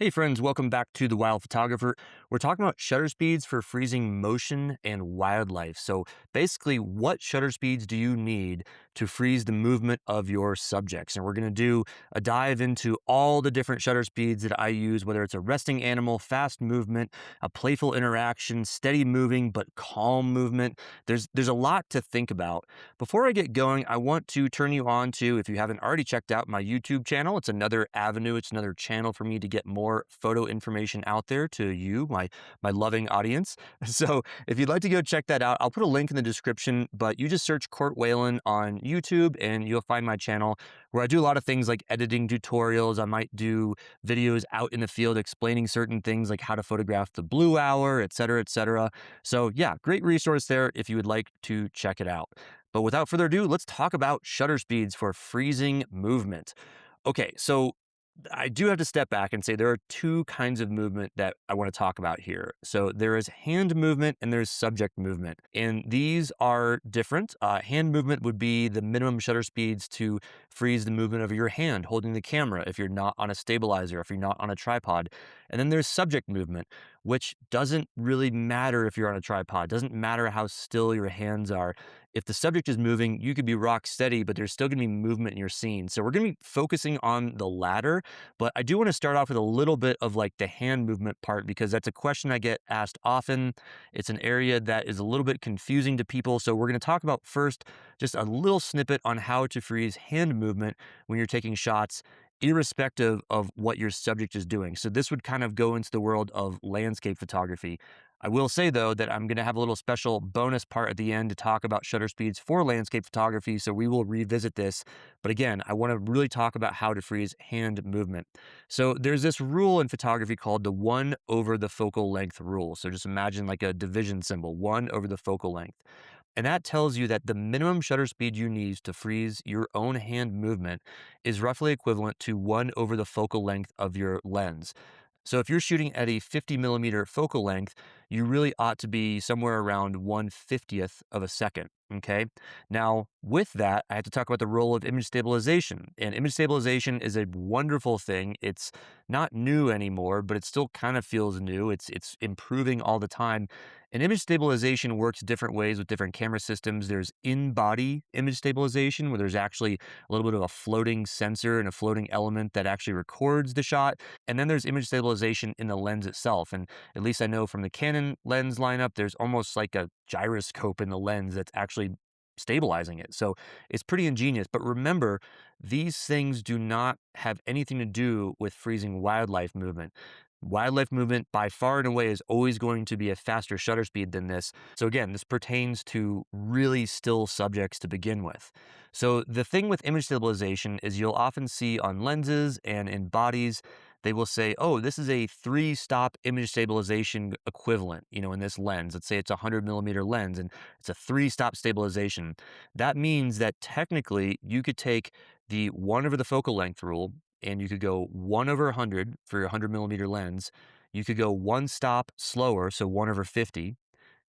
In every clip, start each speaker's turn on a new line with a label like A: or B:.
A: Hey friends, welcome back to The Wild Photographer. We're talking about shutter speeds for freezing motion and wildlife. So basically, what shutter speeds do you need to freeze the movement of your subjects? And we're going to do a dive into all the different shutter speeds that I use, whether it's a resting animal, fast movement, a playful interaction, steady moving but calm movement. There's a lot to think about. Before I get going, I want to turn you on to, if you haven't already checked out my YouTube channel, it's another avenue, it's another channel for me to get more photo information out there to you, my loving audience. So if you'd like to go check that out, I'll put a link in the description, but you just search Court Whalen on YouTube and you'll find my channel where I do a lot of things like editing tutorials. I might do videos out in the field explaining certain things like how to photograph the blue hour, et cetera, et cetera. So yeah, great resource there if you would like to check it out. But without further ado, let's talk about shutter speeds for freezing movement. Okay, so I do have to step back and say there are two kinds of movement that I want to talk about here. So there is hand movement and there's subject movement. And these are different. Hand movement would be the minimum shutter speeds to freeze the movement of your hand holding the camera if you're not on a stabilizer, if you're not on a tripod. And then there's subject movement, which doesn't really matter if you're on a tripod. Doesn't matter how still your hands are. If the subject is moving, you could be rock steady, but there's still going to be movement in your scene. So we're going to be focusing on the latter, but I do want to start off with a little bit of like the hand movement part because that's a question I get asked often. It's an area that is a little bit confusing to people. So we're going to talk about first just a little snippet on how to freeze hand movement when you're taking shots, irrespective of what your subject is doing. So this would kind of go into the world of landscape photography. I will say, though, that I'm going to have a little special bonus part at the end to talk about shutter speeds for landscape photography, so we will revisit this. But again, I want to really talk about how to freeze hand movement. So there's this rule in photography called the 1 over the focal length rule. So just imagine like a division symbol, 1 over the focal length. And that tells you that the minimum shutter speed you need to freeze your own hand movement is roughly equivalent to 1 over the focal length of your lens. So if you're shooting at a 50 millimeter focal length, you really ought to be somewhere around 1/50th of a second. Okay. Now, with that, I have to talk about the role of image stabilization. And image stabilization is a wonderful thing. It's not new anymore, but it still kind of feels new. It's improving all the time. And image stabilization works different ways with different camera systems. There's in-body image stabilization, where there's actually a little bit of a floating sensor and a floating element that actually records the shot. And then there's image stabilization in the lens itself. And at least I know from the Canon lens lineup, there's almost like a gyroscope in the lens that's actually stabilizing it. So it's pretty ingenious. But remember, these things do not have anything to do with freezing wildlife movement. Wildlife movement by far and away is always going to be a faster shutter speed than this. So again, this pertains to really still subjects to begin with. So the thing with image stabilization is you'll often see on lenses and in bodies, they will say, oh, this is a 3-stop image stabilization equivalent, in this lens. Let's say it's a 100 millimeter lens and it's a 3-stop stabilization. That means that technically you could take the 1 over the focal length rule and you could go 1 over 100 for your 100 millimeter lens. You could go 1 stop slower, so 1 over 50.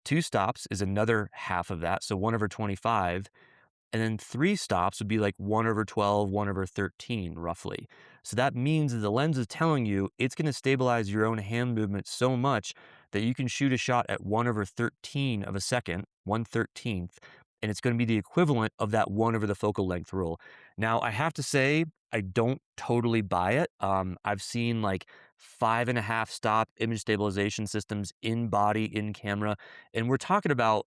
A: 2 stops is another half of that, so 1 over 25. And then 3 stops would be like 1 over 12, 1 over 13, roughly. So that means that the lens is telling you it's going to stabilize your own hand movement so much that you can shoot a shot at 1 over 13 of a second, 1/13th, and it's going to be the equivalent of that 1 over the focal length rule. Now, I have to say, I don't totally buy it. I've seen like 5.5 stop image stabilization systems in body, in camera, and we're talking about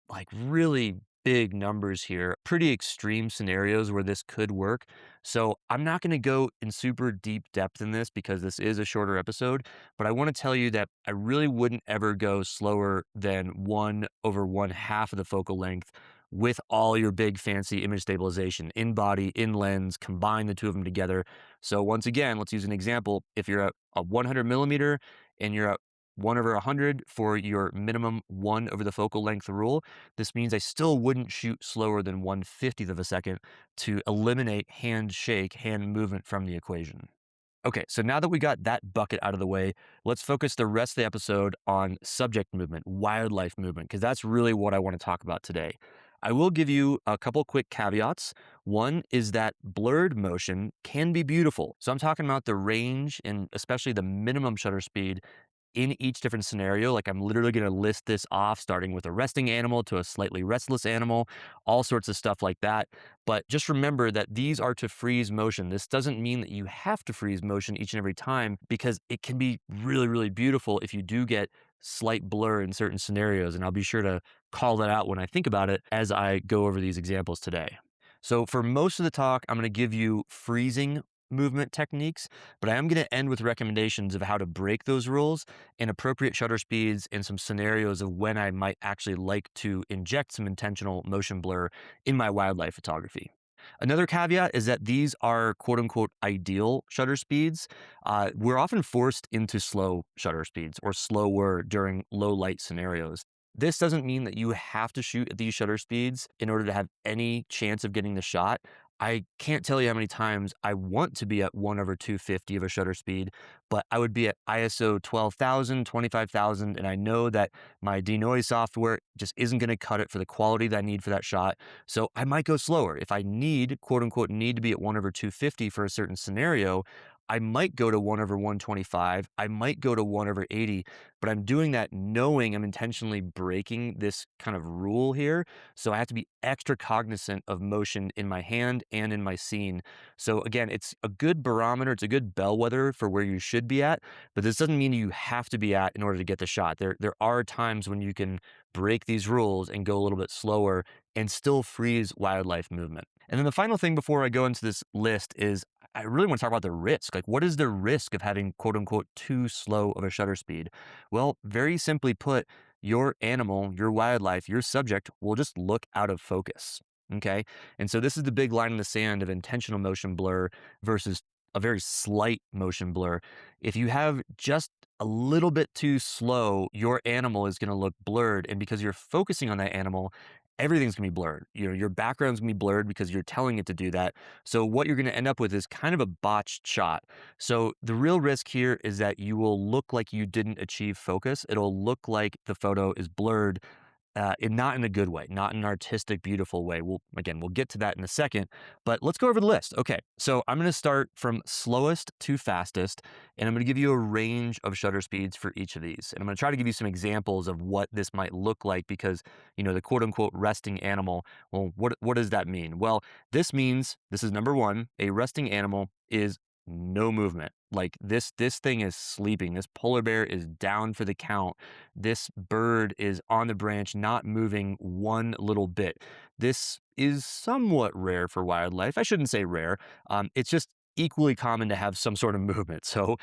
A: like really big numbers here, pretty extreme scenarios where this could work. So I'm not going to go in super deep depth in this because this is a shorter episode, but I want to tell you that I really wouldn't ever go slower than 1 over 1/2 of the focal length with all your big fancy image stabilization in body, in lens, combine the two of them together. So once again, let's use an example. If you're at a 100 millimeter and you're at 1 over 100 for your minimum 1 over the focal length rule. This means I still wouldn't shoot slower than 1/50th of a second to eliminate hand shake, hand movement from the equation. Okay, so now that we got that bucket out of the way, let's focus the rest of the episode on subject movement, wildlife movement, because that's really what I want to talk about today. I will give you a couple quick caveats. One is that blurred motion can be beautiful. So I'm talking about the range and especially the minimum shutter speed in each different scenario. Like I'm literally going to list this off, starting with a resting animal to a slightly restless animal, all sorts of stuff like that. But just remember that these are to freeze motion. This doesn't mean that you have to freeze motion each and every time because it can be really, really beautiful if you do get slight blur in certain scenarios. And I'll be sure to call that out when I think about it as I go over these examples today. So for most of the talk, I'm going to give you freezing movement techniques, but I am going to end with recommendations of how to break those rules and appropriate shutter speeds and some scenarios of when I might actually like to inject some intentional motion blur in my wildlife photography. Another caveat is that these are quote unquote ideal shutter speeds. We're often forced into slow shutter speeds or slower during low light scenarios. This doesn't mean that you have to shoot at these shutter speeds in order to have any chance of getting the shot. I can't tell you how many times I want to be at 1/250 of a shutter speed, but I would be at ISO 12,000, 25,000, and I know that my denoise software just isn't going to cut it for the quality that I need for that shot. So I might go slower. If I need, quote unquote, need to be at 1/250 for a certain scenario, I might go to 1/125. I might go to 1/80, but I'm doing that knowing I'm intentionally breaking this kind of rule here. So I have to be extra cognizant of motion in my hand and in my scene. So again, it's a good barometer. It's a good bellwether for where you should be at, but this doesn't mean you have to be at in order to get the shot. There are times when you can break these rules and go a little bit slower and still freeze wildlife movement. And then the final thing before I go into this list is I really want to talk about the risk. Like, what is the risk of having quote unquote too slow of a shutter speed? Well, very simply put, your animal, your wildlife, your subject will just look out of focus. Okay. And so this is the big line in the sand of intentional motion blur versus a very slight motion blur. If you have just a little bit too slow, your animal is going to look blurred. And because you're focusing on that animal, everything's going to be blurred. Your background's going to be blurred because you're telling it to do that. So what you're going to end up with is kind of a botched shot. So the real risk here is that you will look like you didn't achieve focus. It'll look like the photo is blurred, not in a good way, not in an artistic, beautiful way. We'll get to that in a second, but let's go over the list. Okay, so I'm going to start from slowest to fastest, and I'm going to give you a range of shutter speeds for each of these. And I'm going to try to give you some examples of what this might look like because, the quote unquote resting animal, well, what does that mean? Well, this means, this is number one, a resting animal is no movement. Like this thing is sleeping. This polar bear is down for the count. This bird is on the branch, not moving one little bit. This is somewhat rare for wildlife. I shouldn't say rare. It's just equally common to have some sort of movement. So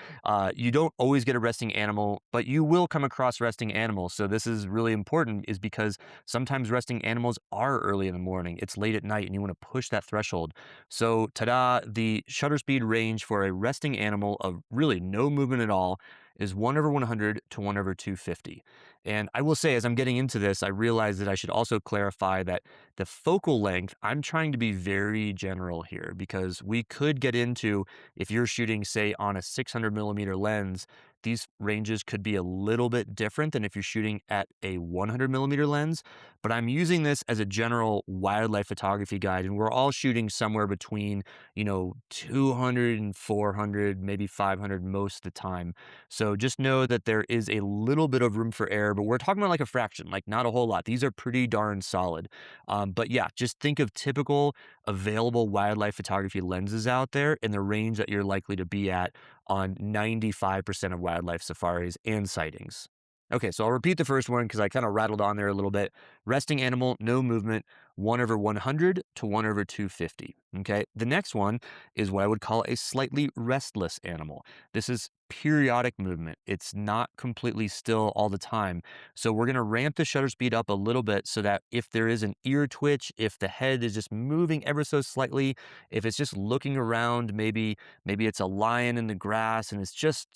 A: you don't always get a resting animal, but you will come across resting animals. So this is really important is because sometimes resting animals are early in the morning. It's late at night and you want to push that threshold. So ta-da, the shutter speed range for a resting animal of really no movement at all is 1/100 to 1/250. And I will say, as I'm getting into this, I realize that I should also clarify that the focal length, I'm trying to be very general here because we could get into, if you're shooting, say, on a 600 millimeter lens, these ranges could be a little bit different than if you're shooting at a 100 millimeter lens. But I'm using this as a general wildlife photography guide, and we're all shooting somewhere between, 200 and 400, maybe 500 most of the time. So just know that there is a little bit of room for error, but we're talking about like a fraction, like not a whole lot. These are pretty darn solid. But yeah, just think of typical available wildlife photography lenses out there in the range that you're likely to be at on 95% of wildlife safaris and sightings. Okay, so I'll repeat the first one because I kind of rattled on there a little bit. Resting animal, no movement, 1/100 to 1/250. Okay, the next one is what I would call a slightly restless animal. This is periodic movement. It's not completely still all the time. So we're going to ramp the shutter speed up a little bit so that if there is an ear twitch, if the head is just moving ever so slightly, if it's just looking around, maybe it's a lion in the grass and it's just,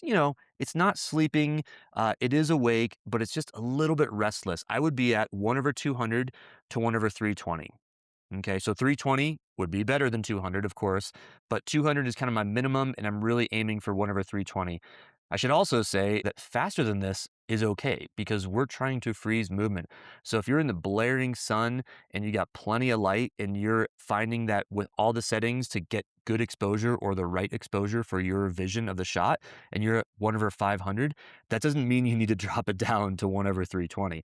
A: it's not sleeping. It is awake, but it's just a little bit restless. I would be at 1/200 to 1/320. Okay, so 320 would be better than 200, of course, but 200 is kind of my minimum, and I'm really aiming for 1/320. I should also say that faster than this is okay because we're trying to freeze movement. So if you're in the blaring sun and you got plenty of light and you're finding that with all the settings to get good exposure or the right exposure for your vision of the shot and you're at 1/500, that doesn't mean you need to drop it down to 1/320.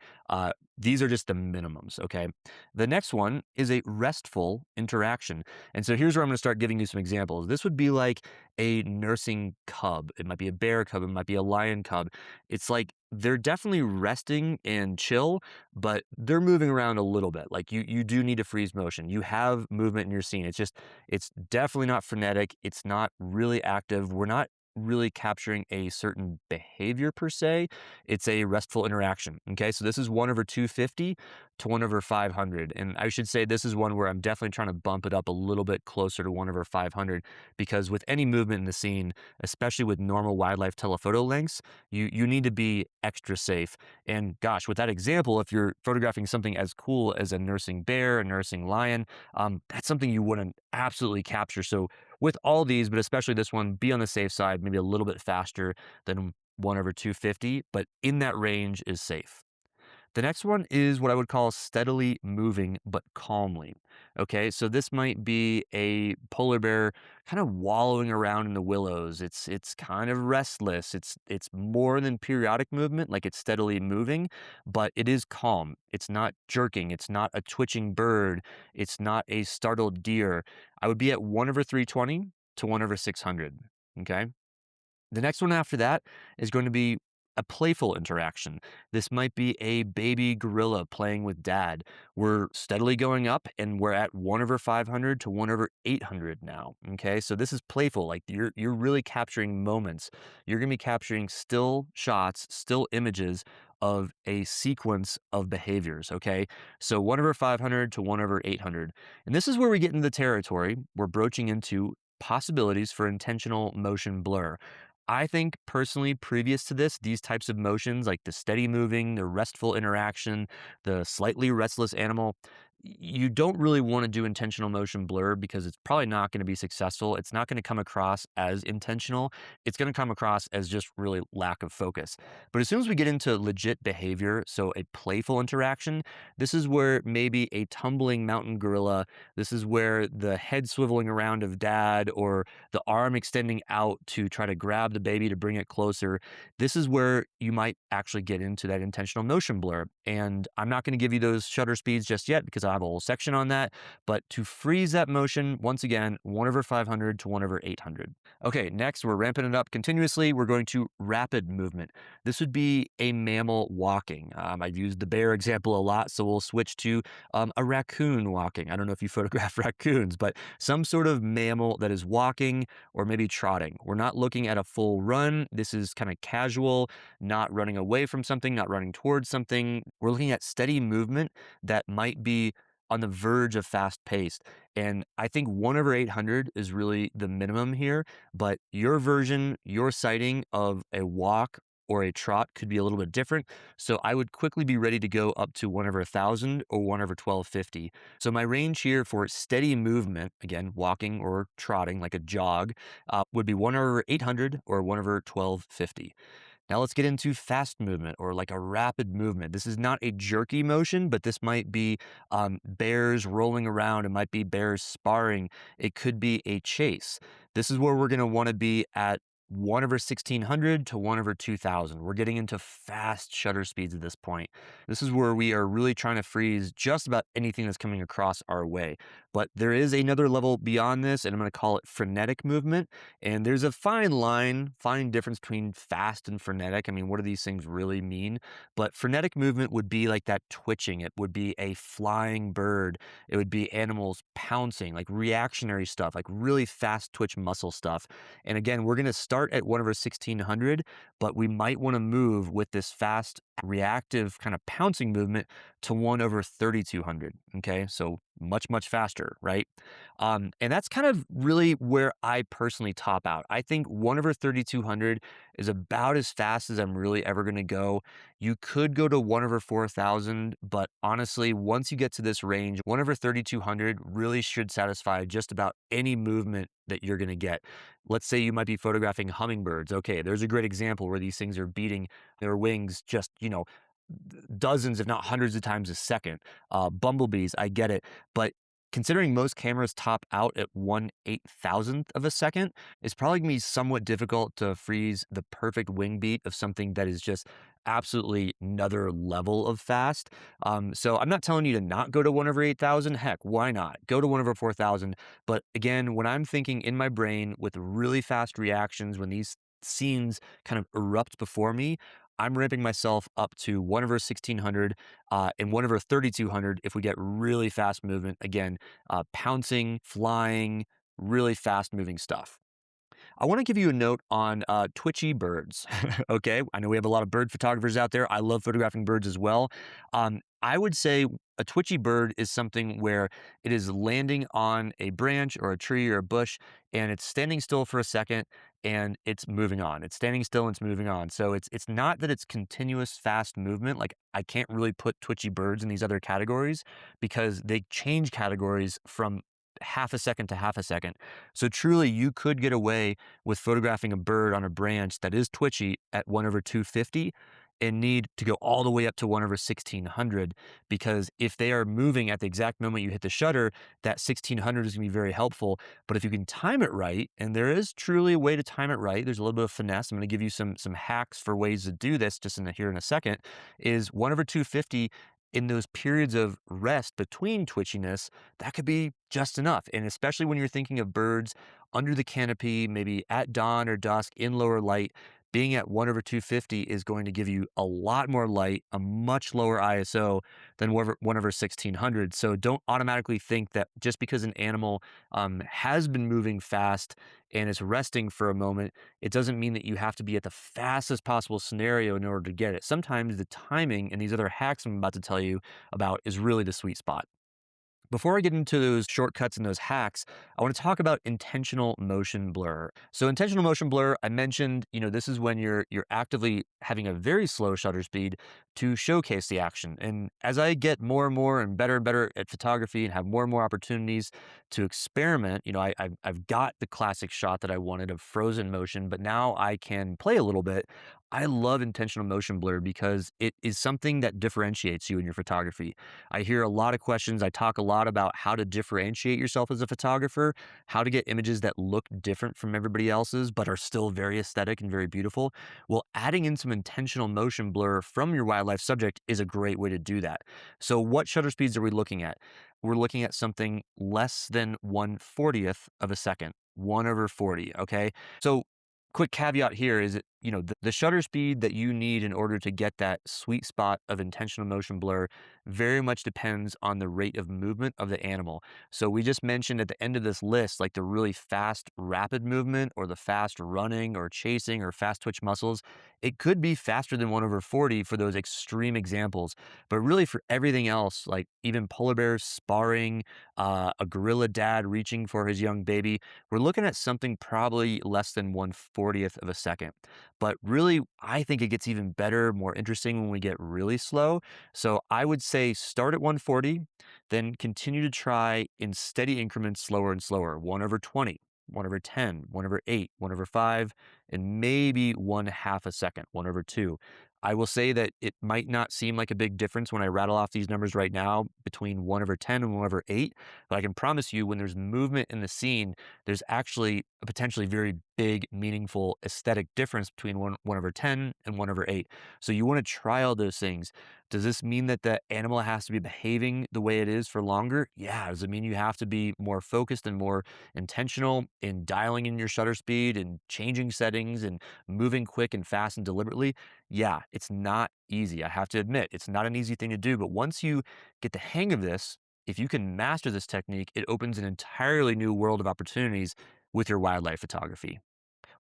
A: These are just the minimums, okay? The next one is a restful interaction. And so here's where I'm going to start giving you some examples. This would be like a nursing cub. It might be a bear cub. It might be a lion cub. It's like they're definitely resting and chill, but they're moving around a little bit. Like you do need to freeze motion. You have movement in your scene. It's definitely not frenetic. It's not really active. We're not really capturing a certain behavior per se. It's a restful interaction. Okay. So this is 1/250 to 1/500. And I should say this is one where I'm definitely trying to bump it up a little bit closer to 1/500 because with any movement in the scene, especially with normal wildlife telephoto lengths, you need to be extra safe. And gosh, with that example, if you're photographing something as cool as a nursing bear, a nursing lion, that's something you wouldn't absolutely capture. So with all these, but especially this one, be on the safe side, maybe a little bit faster than 1/250, but in that range is safe. The next one is what I would call steadily moving, but calmly. Okay, so this might be a polar bear kind of wallowing around in the willows. It's kind of restless. It's more than periodic movement, like it's steadily moving, but it is calm. It's not jerking. It's not a twitching bird. It's not a startled deer. I would be at 1/320 to 1/600. Okay. The next one after that is going to be a playful interaction. This might be a baby gorilla playing with dad. We're steadily going up and we're at 1/500 to 1/800 now. Okay. So this is playful. Like you're really capturing moments. You're going to be capturing still shots, still images of a sequence of behaviors. Okay. So 1/500 to 1/800. And this is where we get into the territory. We're broaching into possibilities for intentional motion blur. I think personally, previous to this, these types of motions, like the steady moving, the restful interaction, the slightly restless animal, you don't really want to do intentional motion blur because it's probably not going to be successful. It's not going to come across as intentional. It's going to come across as just really lack of focus. But as soon as we get into legit behavior, so a playful interaction, this is where maybe a tumbling mountain gorilla, this is where the head swiveling around of dad or the arm extending out to try to grab the baby to bring it closer. This is where you might actually get into that intentional motion blur. And I'm not going to give you those shutter speeds just yet because I have a whole section on that. But to freeze that motion, once again, 1/500 to 1/800. Okay, next we're ramping it up continuously. We're going to rapid movement. This would be a mammal walking. I've used the bear example a lot, so we'll switch to a raccoon walking. I don't know if you photograph raccoons, but some sort of mammal that is walking or maybe trotting. We're not looking at a full run. This is kind of casual, not running away from something, not running towards something. We're looking at steady movement that might be on the verge of fast paced. And I think 1/800 is really the minimum here, but your version, your sighting of a walk or a trot could be a little bit different. So I would quickly be ready to go up to 1/1000 or 1/1250. So my range here for steady movement, again, walking or trotting like a jog, would be 1/800 or 1/1250. Now let's get into fast movement or like a rapid movement. This is not a jerky motion, but this might be bears rolling around. It might be bears sparring. It could be a chase. This is where we're going to want to be at 1/1600 to 1/2000. We're getting into fast shutter speeds at this point. This is where we are really trying to freeze just about anything that's coming across our way. But there is another level beyond this, and I'm going to call it frenetic movement. And there's a fine line, fine difference between fast and frenetic. I mean, what do these things really mean? But frenetic movement would be like that twitching. It would be a flying bird. It would be animals pouncing, like reactionary stuff, like really fast twitch muscle stuff. And again, we're going to start at 1/1600, but we might want to move with this fast reactive kind of pouncing movement to 1/3200. Okay. So much faster, right? And that's kind of really where I personally top out. I think 1/3200 is about as fast as I'm really ever going to go. You could go to 1 over 4,000, but honestly, once you get to this range, 1 over 3,200 really should satisfy just about any movement that you're going to get. Let's say you might be photographing hummingbirds. Okay, there's a great example where these things are beating their wings just, dozens, if not hundreds of times a second. Bumblebees, I get it. But considering most cameras top out at 1/8,000th of a second, it's probably gonna be somewhat difficult to freeze the perfect wing beat of something that is just absolutely another level of fast. So I'm not telling you to not go to 1 over 8,000. Heck, why not? Go to 1 over 4,000. But again, when I'm thinking in my brain with really fast reactions, when these scenes kind of erupt before me, I'm ramping myself up to 1 over 1,600 and 1 over 3,200 if we get really fast movement. Again, pouncing, flying, really fast moving stuff. I want to give you a note on twitchy birds. Okay. I know we have a lot of bird photographers out there. I love photographing birds as well. I would say a twitchy bird is something where it is landing on a branch or a tree or a bush and it's standing still for a second and it's moving on. It's standing still and it's moving on. So it's not that it's continuous fast movement. Like I can't really put twitchy birds in these other categories because they change categories from half a second to half a second. So truly you could get away with photographing a bird on a branch that is twitchy at 1 over 250 and need to go all the way up to 1 over 1,600 because if they are moving at the exact moment you hit the shutter, that 1,600 is going to be very helpful. But if you can time it right, and there is truly a way to time it right, there's a little bit of finesse. I'm going to give you some hacks for ways to do this just here in a second. Is 1 over 250 in those periods of rest between twitchiness, that could be just enough. And especially when you're thinking of birds under the canopy, maybe at dawn or dusk in lower light, being at 1 over 250 is going to give you a lot more light, a much lower ISO than 1 over 1,600. So don't automatically think that just because an animal has been moving fast and is resting for a moment, it doesn't mean that you have to be at the fastest possible scenario in order to get it. Sometimes the timing and these other hacks I'm about to tell you about is really the sweet spot. Before I get into those shortcuts and those hacks, I want to talk about intentional motion blur. So intentional motion blur, I mentioned, this is when you're actively having a very slow shutter speed to showcase the action. And as I get more and more and better at photography and have more and more opportunities to experiment, I've got the classic shot that I wanted of frozen motion, but now I can play a little bit. I love intentional motion blur because it is something that differentiates you in your photography. I hear a lot of questions. I talk a lot about how to differentiate yourself as a photographer, how to get images that look different from everybody else's, but are still very aesthetic and very beautiful. Well, adding in some intentional motion blur from your wildlife subject is a great way to do that. So what shutter speeds are we looking at? We're looking at something less than 1/40th of a second, 1 over 40. Okay. So quick caveat here is that, the shutter speed that you need in order to get that sweet spot of intentional motion blur very much depends on the rate of movement of the animal. So we just mentioned at the end of this list, like the really fast, rapid movement or the fast running or chasing or fast twitch muscles, it could be faster than 1 over 40 for those extreme examples. But really for everything else, like even polar bears sparring, a gorilla dad reaching for his young baby, we're looking at something probably less than 1/40th of a second. But really, I think it gets even better, more interesting when we get really slow. So I would say start at 140, then continue to try in steady increments, slower and slower, 1 over 20. 1 over 10, 1 over 8, 1 over 5, and maybe 1/2 a second, 1 over 2. I will say that it might not seem like a big difference when I rattle off these numbers right now between 1 over 10 and 1 over 8, but I can promise you when there's movement in the scene, there's actually a potentially very big, meaningful aesthetic difference between 1 over 10 and 1 over 8. So you want to try all those things. Does this mean that the animal has to be behaving the way it is for longer? Yeah. Does it mean you have to be more focused and more intentional in dialing in your shutter speed and changing settings and moving quick and fast and deliberately? Yeah, it's not easy. I have to admit, it's not an easy thing to do. But once you get the hang of this, if you can master this technique, it opens an entirely new world of opportunities with your wildlife photography.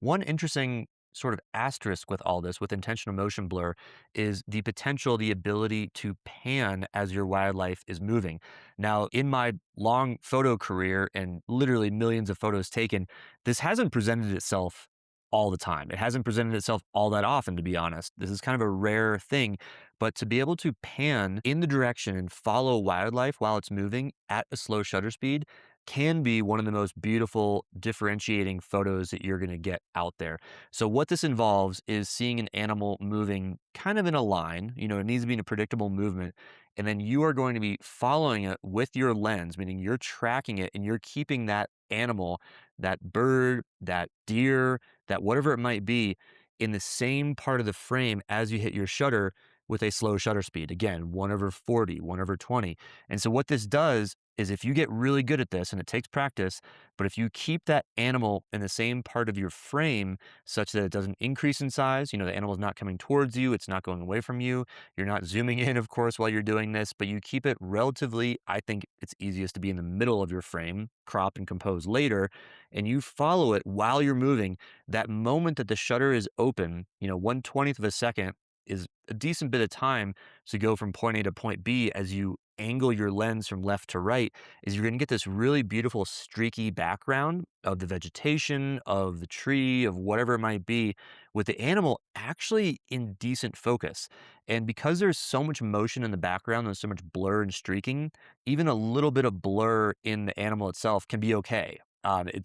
A: One interesting sort of asterisk with all this, with intentional motion blur, is the potential, the ability to pan as your wildlife is moving. Now, in my long photo career and literally millions of photos taken, this hasn't presented itself all the time. It hasn't presented itself all that often, to be honest. This is kind of a rare thing, but to be able to pan in the direction and follow wildlife while it's moving at a slow shutter speed can be one of the most beautiful differentiating photos that you're going to get out there. So what this involves is seeing an animal moving kind of in a line, it needs to be in a predictable movement, and then you are going to be following it with your lens, meaning you're tracking it and you're keeping that animal, that bird, that deer, that whatever it might be, in the same part of the frame as you hit your shutter with a slow shutter speed. Again, 1/40, 1/20. And so what this does is if you get really good at this, and it takes practice, but if you keep that animal in the same part of your frame such that it doesn't increase in size, the animal's not coming towards you, it's not going away from you, you're not zooming in, of course, while you're doing this, but you keep it relatively, I think it's easiest to be in the middle of your frame, crop and compose later, and you follow it while you're moving. That moment that the shutter is open, 1/20th of a second is a decent bit of time to go from point A to point B as you angle your lens from left to right, is you're going to get this really beautiful streaky background of the vegetation, of the tree, of whatever it might be, with the animal actually in decent focus. And because there's so much motion in the background, there's so much blur and streaking, even a little bit of blur in the animal itself can be okay.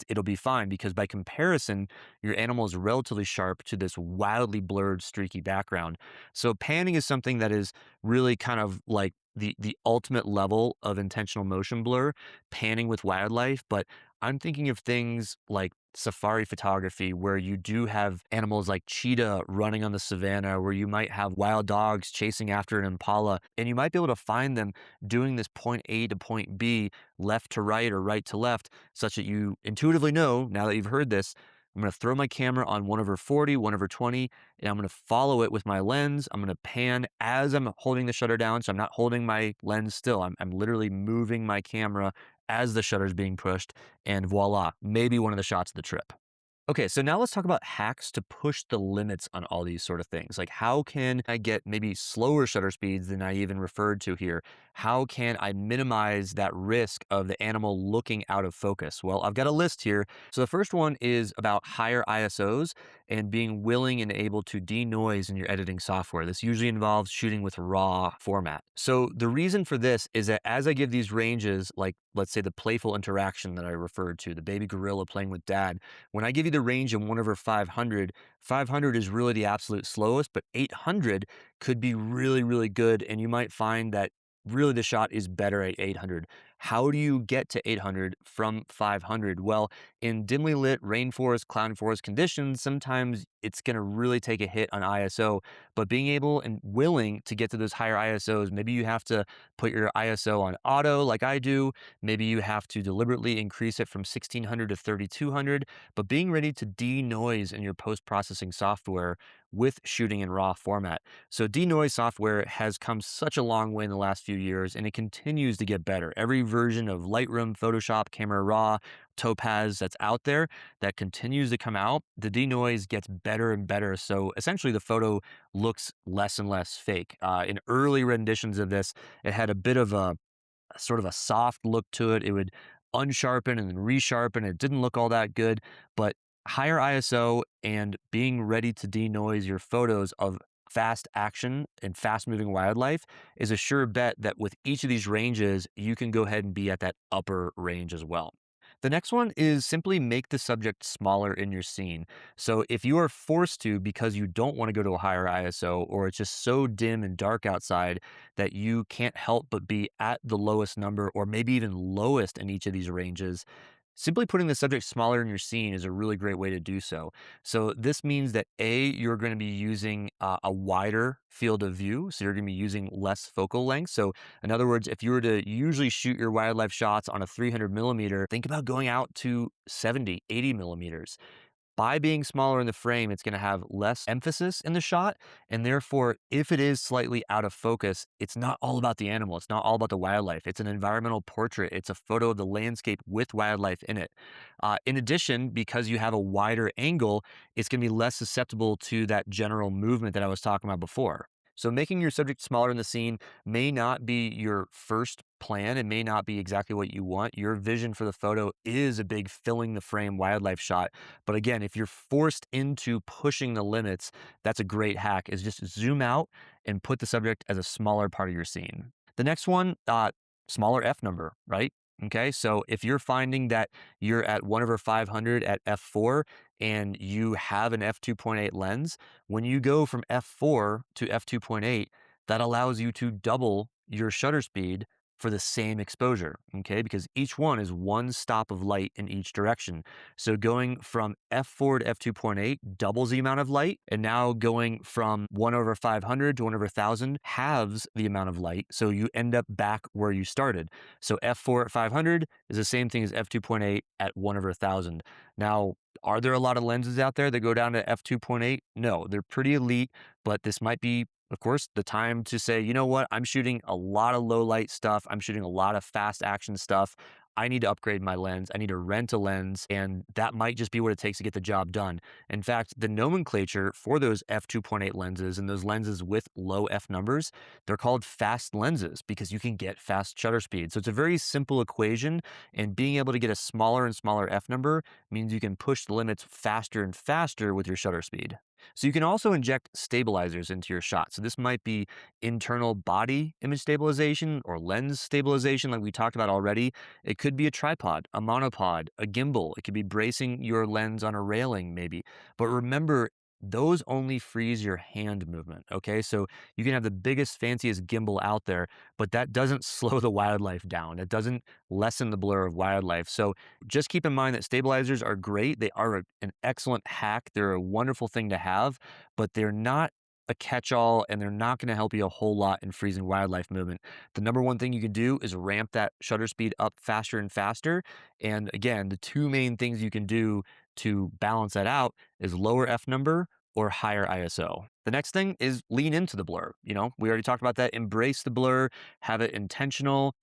A: It'll be fine because by comparison, your animal is relatively sharp to this wildly blurred, streaky background. So panning is something that is really kind of like the ultimate level of intentional motion blur, panning with wildlife. But I'm thinking of things like safari photography, where you do have animals like cheetah running on the savannah, where you might have wild dogs chasing after an impala, and you might be able to find them doing this point A to point B, left to right or right to left, such that you intuitively know, now that you've heard this, I'm going to throw my camera on 1/40, 1/20, and I'm going to follow it with my lens. I'm going to pan as I'm holding the shutter down. So I'm not holding my lens still. I'm literally moving my camera as the shutter is being pushed. And voila, maybe one of the shots of the trip. Okay, so now let's talk about hacks to push the limits on all these sort of things. Like, how can I get maybe slower shutter speeds than I even referred to here? How can I minimize that risk of the animal looking out of focus? Well, I've got a list here. So the first one is about higher ISOs and being willing and able to denoise in your editing software. This usually involves shooting with raw format. So the reason for this is that as I give these ranges, like let's say the playful interaction that I referred to, the baby gorilla playing with dad, when I give you the range of 1/500, 500 is really the absolute slowest, but 800 could be really, really good. And you might find that really the shot is better at 800. How do you get to 800 from 500? Well, in dimly lit rainforest, cloud forest conditions, sometimes it's going to really take a hit on ISO, but being able and willing to get to those higher ISOs, maybe you have to put your ISO on auto like I do. Maybe you have to deliberately increase it from 1600 to 3200, but being ready to denoise in your post-processing software with shooting in raw format. So denoise software has come such a long way in the last few years, and it continues to get better. Every version of Lightroom, Photoshop, Camera Raw, Topaz that's out there that continues to come out, the denoise gets better and better. So essentially the photo looks less and less fake. In early renditions of this, it had a bit of a sort of a soft look to it. It would unsharpen and then resharpen. It didn't look all that good, but higher ISO and being ready to denoise your photos of fast action and fast moving wildlife is a sure bet that with each of these ranges, you can go ahead and be at that upper range as well. The next one is simply make the subject smaller in your scene. So if you are forced to because you don't want to go to a higher ISO or it's just so dim and dark outside that you can't help but be at the lowest number or maybe even lowest in each of these ranges, simply putting the subject smaller in your scene is a really great way to do so. So this means that A, you're going to be using a wider field of view. So you're going to be using less focal length. So in other words, if you were to usually shoot your wildlife shots on a 300 millimeter, think about going out to 70, 80 millimeters. By being smaller in the frame, it's going to have less emphasis in the shot. And therefore, if it is slightly out of focus, it's not all about the animal. It's not all about the wildlife. It's an environmental portrait. It's a photo of the landscape with wildlife in it. In addition, because you have a wider angle, it's going to be less susceptible to that general movement that I was talking about before. So making your subject smaller in the scene may not be your first plan. It may not be exactly what you want. Your vision for the photo is a big filling the frame wildlife shot. But again, if you're forced into pushing the limits, that's a great hack is just zoom out and put the subject as a smaller part of your scene. The next one, smaller F number, right? Okay, so if you're finding that you're at 1/500 at f4 and you have an f2.8 lens, when you go from f4 to f2.8, that allows you to double your shutter speed for the same exposure, okay? Because each one is one stop of light in each direction. So going from f4 to f2.8 doubles the amount of light, and now going from 1/500 to 1/1000 halves the amount of light. So you end up back where you started. So f4 at 500 is the same thing as f2.8 at 1/1000. Now, are there a lot of lenses out there that go down to f2.8? No, they're pretty elite, but this might be, of course, the time to say, you know what, I'm shooting a lot of low light stuff. I'm shooting a lot of fast action stuff. I need to upgrade my lens. I need to rent a lens, and that might just be what it takes to get the job done. In fact, the nomenclature for those f2.8 lenses and those lenses with low f numbers, they're called fast lenses because you can get fast shutter speed. So it's a very simple equation, and being able to get a smaller and smaller f number means you can push the limits faster and faster with your shutter speed. So you can also inject stabilizers into your shot. So this might be internal body image stabilization or lens stabilization like we talked about already. It could be a tripod, a monopod, a gimbal. It could be bracing your lens on a railing maybe. But remember, those only freeze your hand movement, okay? So you can have the biggest, fanciest gimbal out there, but that doesn't slow the wildlife down. It doesn't lessen the blur of wildlife. So just keep in mind that stabilizers are great. They are an excellent hack. They're a wonderful thing to have, but they're not a catch-all and they're not going to help you a whole lot in freezing wildlife movement. The number one thing you can do is ramp that shutter speed up faster and faster. And again, the two main things you can do to balance that out is lower F number or higher ISO. The next thing is lean into the blur. We already talked about that. Embrace the blur, have it intentional.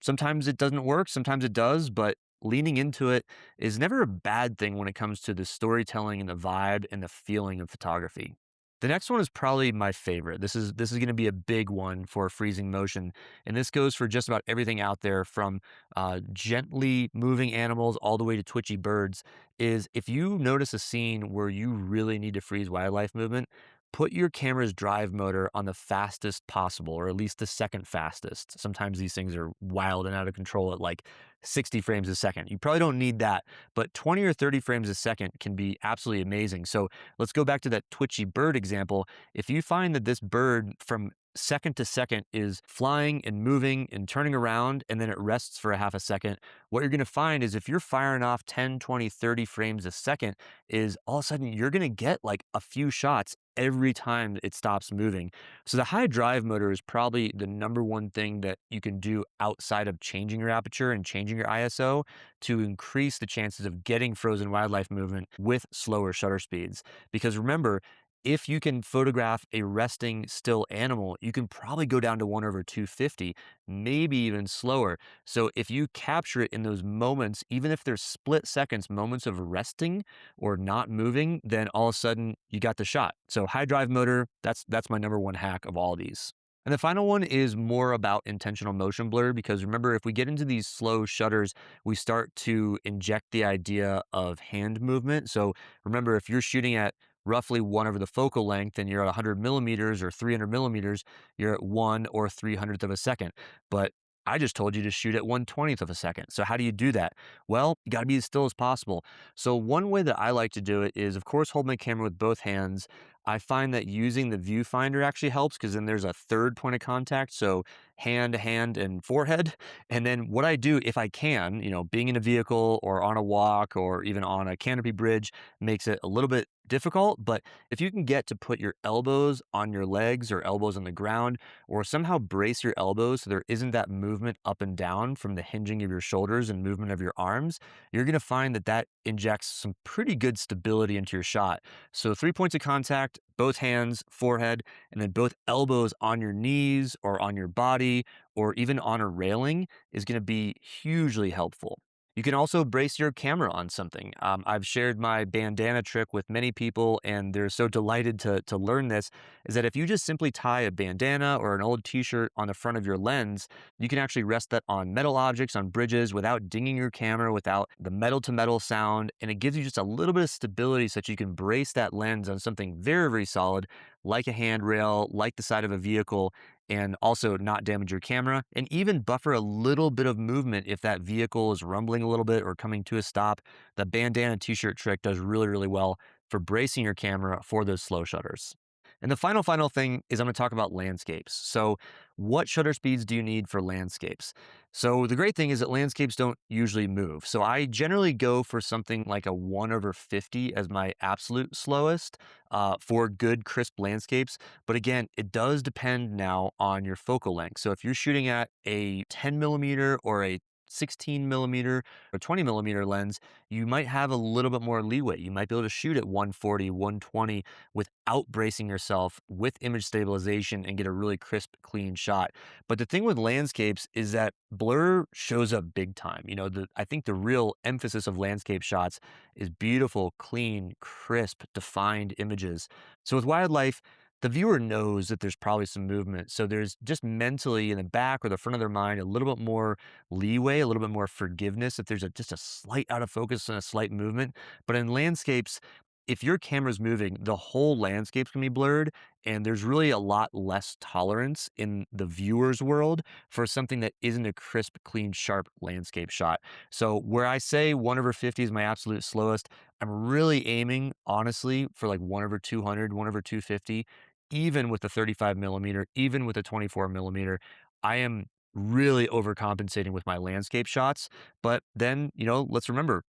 A: Sometimes it doesn't work, sometimes it does, but leaning into it is never a bad thing when it comes to the storytelling and the vibe and the feeling of photography. The next one is probably my favorite. This is going to be a big one for freezing motion, and this goes for just about everything out there from gently moving animals all the way to twitchy birds. Is if you notice a scene where you really need to freeze wildlife movement, put your camera's drive motor on the fastest possible, or at least the second fastest. Sometimes these things are wild and out of control at like 60 frames a second. You probably don't need that, but 20 or 30 frames a second can be absolutely amazing. So let's go back to that twitchy bird example. If you find that this bird from second to second is flying and moving and turning around and then it rests for a half a second, what you're going to find is if you're firing off 10, 20, 30 frames a second is all of a sudden you're going to get like a few shots every time it stops moving. So the high drive motor is probably the number one thing that you can do outside of changing your aperture and changing your ISO to increase the chances of getting frozen wildlife movement with slower shutter speeds. Because remember, if you can photograph a resting still animal, you can probably go down to 1/250, maybe even slower. So if you capture it in those moments, even if they're split seconds, moments of resting or not moving, then all of a sudden you got the shot. So high drive motor, that's my number one hack of all these. And the final one is more about intentional motion blur because remember, if we get into these slow shutters, we start to inject the idea of hand movement. So remember, if you're shooting at roughly 1 over the focal length and you're at 100 millimeters or 300 millimeters, you're at 1/300th of a second. But I just told you to shoot at 1/20th of a second. So how do you do that? Well, you got to be as still as possible. So one way that I like to do it is, of course, hold my camera with both hands. I find that using the viewfinder actually helps because then there's a third point of contact. So hand, hand, and forehead. And then what I do, if I can, being in a vehicle or on a walk or even on a canopy bridge makes it a little bit difficult. But if you can get to put your elbows on your legs or elbows on the ground or somehow brace your elbows so there isn't that movement up and down from the hinging of your shoulders and movement of your arms, you're going to find that that injects some pretty good stability into your shot. So 3 points of contact, both hands, forehead, and then both elbows on your knees or on your body or even on a railing is going to be hugely helpful. You can also brace your camera on something. I've shared my bandana trick with many people, and they're so delighted to learn this. Is that if you just simply tie a bandana or an old T-shirt on the front of your lens, you can actually rest that on metal objects, on bridges, without dinging your camera, without the metal to metal sound, and it gives you just a little bit of stability, so that you can brace that lens on something very, very solid, like a handrail, like the side of a vehicle, and also not damage your camera, and even buffer a little bit of movement if that vehicle is rumbling a little bit or coming to a stop. The bandana t-shirt trick does really, really well for bracing your camera for those slow shutters. And the final thing is I'm going to talk about landscapes. So, what shutter speeds do you need for landscapes? So, the great thing is that landscapes don't usually move. So, I generally go for something like a 1 over 50 as my absolute slowest for good, crisp landscapes. But again, it does depend now on your focal length. So, if you're shooting at a 10 millimeter or a 16 millimeter or 20 millimeter lens, you might have a little bit more leeway. You might be able to shoot at 140, 120 without bracing yourself with image stabilization and get a really crisp, clean shot. But the thing with landscapes is that blur shows up big time. I think the real emphasis of landscape shots is beautiful, clean, crisp, defined images. So with wildlife, the viewer knows that there's probably some movement. So there's just mentally in the back or the front of their mind a little bit more leeway, a little bit more forgiveness if there's just a slight out of focus and a slight movement. But in landscapes, if your camera's moving, the whole landscape's gonna be blurred, and there's really a lot less tolerance in the viewer's world for something that isn't a crisp, clean, sharp landscape shot. So where I say 1 over 50 is my absolute slowest, I'm really aiming, honestly, for like 1 over 200, 1 over 250, even with the 35 millimeter, even with the 24 millimeter. I am really overcompensating with my landscape shots. But then, let's remember,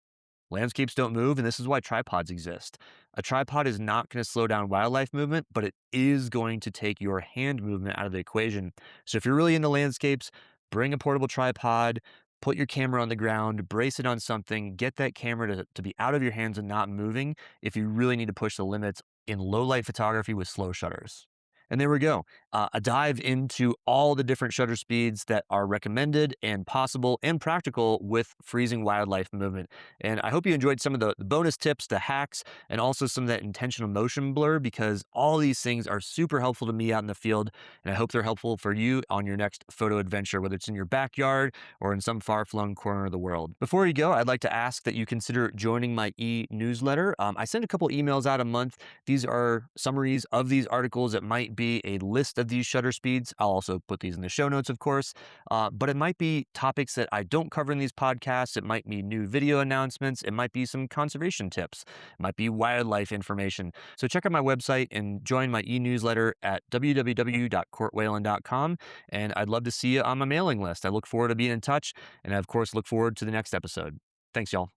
A: landscapes don't move, and this is why tripods exist. A tripod is not going to slow down wildlife movement, but it is going to take your hand movement out of the equation. So if you're really into landscapes, bring a portable tripod, put your camera on the ground, brace it on something, get that camera to be out of your hands and not moving if you really need to push the limits in low light photography with slow shutters. And there we go. A dive into all the different shutter speeds that are recommended and possible and practical with freezing wildlife movement. And I hope you enjoyed some of the bonus tips, the hacks, and also some of that intentional motion blur, because all these things are super helpful to me out in the field. And I hope they're helpful for you on your next photo adventure, whether it's in your backyard or in some far flung corner of the world. Before you go, I'd like to ask that you consider joining my e-newsletter. I send a couple emails out a month. These are summaries of these articles. It might be a list of these shutter speeds. I'll also put these in the show notes, of course. But it might be topics that I don't cover in these podcasts. It might be new video announcements. It might be some conservation tips. It might be wildlife information. So check out my website and join my e-newsletter at www.courtwhalen.com. And I'd love to see you on my mailing list. I look forward to being in touch. And I, of course, look forward to the next episode. Thanks, y'all.